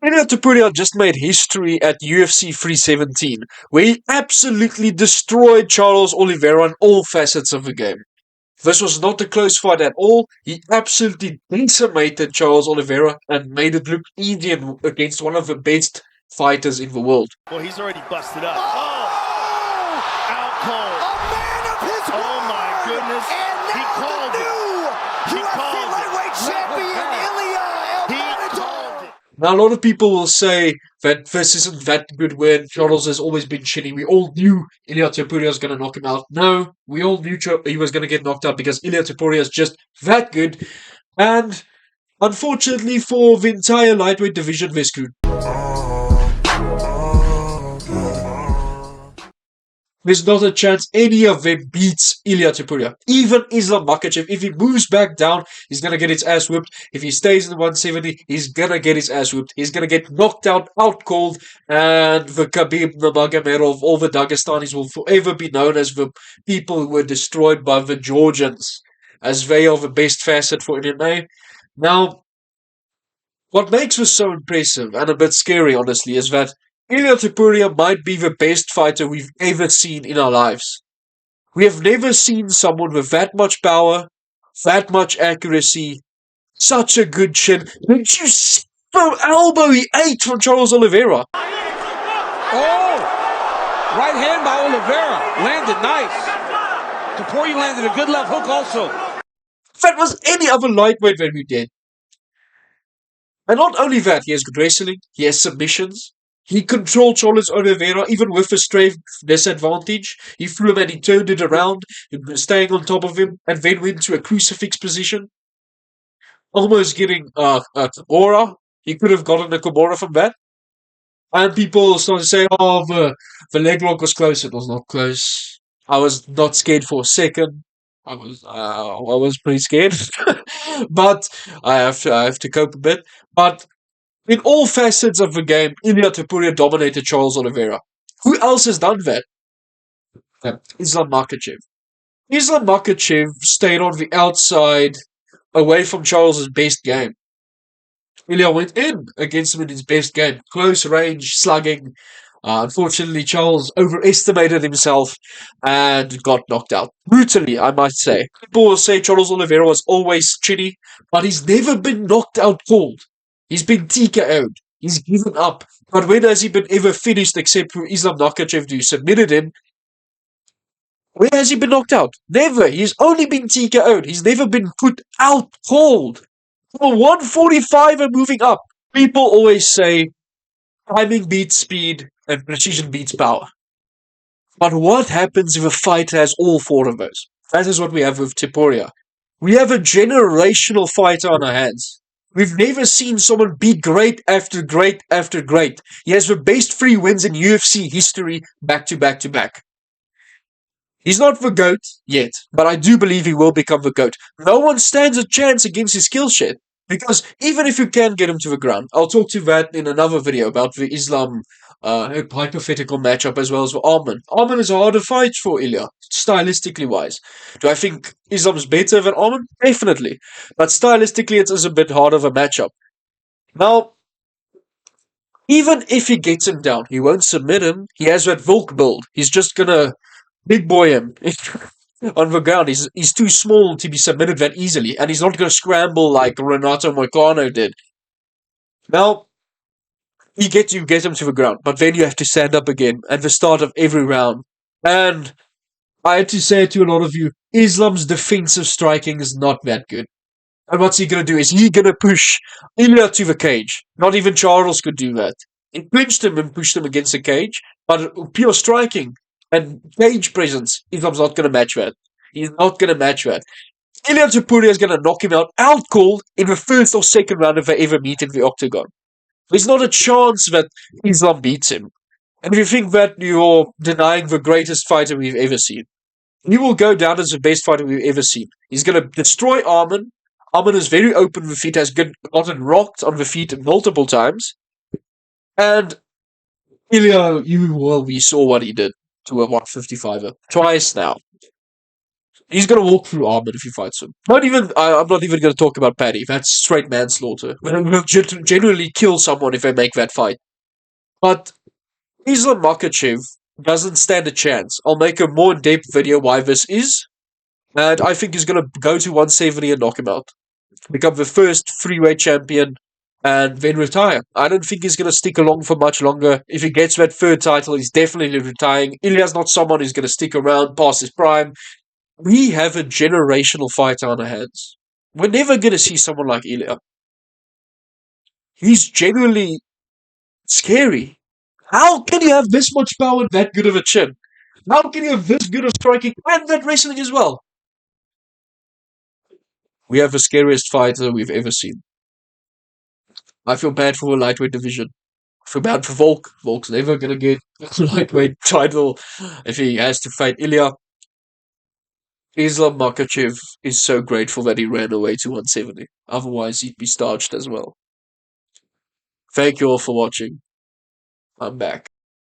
Ilia Topuria just made history at UFC 317, where he absolutely destroyed Charles Oliveira in all facets of the game. This was not a close fight at all. He absolutely decimated Charles Oliveira and made it look easy against one of the best fighters in the world. Well, he's already busted up. Oh! Out cold. A man of his word. Oh my goodness. And now He called the new He UFC called it. lightweight champion, Ilia He El called it. Now, a lot of people will say that this isn't that good when Charles has always been shitty. We all knew Ilia Topuria was going to knock him out. No, we all knew he was going to get knocked out because Ilia Topuria is just that good. And unfortunately for the entire lightweight division, they're screwed. There's not a chance any of them beats Ilia Topuria. Even Islam Makhachev, if he moves back down, he's going to get his ass whipped. If he stays in the 170, he's going to get his ass whipped. He's going to get knocked out cold, and the Khabib Nurmagomedov, all the Dagestanis will forever be known as the people who were destroyed by the Georgians, as they are the best facet for MMA. Now, what makes this so impressive, and a bit scary, honestly, is that Ilia Topuria might be the best fighter we've ever seen in our lives. We have never seen someone with that much power, that much accuracy, such a good chin. Did you see the elbow he ate from Charles Oliveira? Oh! Right hand by Oliveira. Landed nice. Topuria landed a good left hook also. If that was any other lightweight that we did. And not only that, he has good wrestling, he has submissions. He controlled Charles Oliveira even with a strength disadvantage. He threw him and he turned it around, staying on top of him, and then went to a crucifix position. Almost getting a Kimura. He could have gotten a Kimura from that. And people started to say, oh, the leg lock was close. It was not close. I was not scared for a second. I was pretty scared. But I have to cope a bit. But in all facets of the game, Ilia Topuria dominated Charles Oliveira. Who else has done that? Islam Makhachev. Islam Makhachev stayed on the outside, away from Charles' best game. Ilia went in against him in his best game. Close range, slugging. Unfortunately, Charles overestimated himself and got knocked out. Brutally, I might say. People will say Charles Oliveira was always chinny, but he's never been knocked out cold. He's been TKO'd. He's given up. But when has he been ever finished except for Islam Makhachev who submitted him? Where has he been knocked out? Never. He's only been TKO'd. He's never been put out cold. From 145 and moving up. People always say timing beats speed and precision beats power. But what happens if a fighter has all four of those? That is what we have with Topuria. We have a generational fighter on our hands. We've never seen someone be great after great after great. He has the best 3 wins in UFC history back to back to back. He's not the GOAT yet, but I do believe he will become the GOAT. No one stands a chance against his skill set. Because even if you can get him to the ground, I'll talk to that in another video about the Islam hypothetical matchup as well as for Arman. Arman is a harder fight for Ilia, stylistically wise. Do I think Islam's better than Arman? Definitely. But stylistically, it is a bit harder of a matchup. Now, even if he gets him down, he won't submit him. He has that Volk build. He's just gonna big boy him on the ground. He's too small to be submitted that easily, and he's not going to scramble like Renato Moicano did. Now, you get him to the ground, but then you have to stand up again at the start of every round. And I had to say to a lot of you, Islam's defensive striking is not that good. And what's he going to do? Is he going to push Ilia to the cage? Not even Charles could do that. He clinched him and pushed him against the cage, but pure striking and cage presence, Islam's not going to match that. He's not going to match that. Ilia Topuria is going to knock him out cold in the first or second round if they ever meet in the octagon. There's not a chance that Islam beats him. And if you think that, you're denying the greatest fighter we've ever seen. He will go down as the best fighter we've ever seen. He's going to destroy Arman. Arman is very open with feet, has gotten rocked on the feet multiple times. And Ilia, we saw what he did to a 155er. Twice now. He's gonna walk through Armin if he fights him. I'm not even gonna talk about Paddy. That's straight manslaughter. He'll genuinely kill someone if they make that fight. But Islam Makhachev doesn't stand a chance. I'll make a more in-depth video why this is, and I think he's gonna go to 170 and knock him out. Become the first freeweight champion and then retire. I don't think he's going to stick along for much longer. If he gets that third title, he's definitely retiring. Ilya's not someone who's going to stick around past his prime. We have a generational fighter on our hands. We're never going to see someone like Ilya. He's genuinely scary. How can you have this much power and that good of a chin? How can you have this good of striking and that wrestling as well? We have the scariest fighter we've ever seen. I feel bad for the lightweight division. I feel bad for Volk. Volk's never going to get a lightweight title if he has to fight Ilya. Islam Makhachev is so grateful that he ran away to 170. Otherwise, he'd be starched as well. Thank you all for watching. I'm back.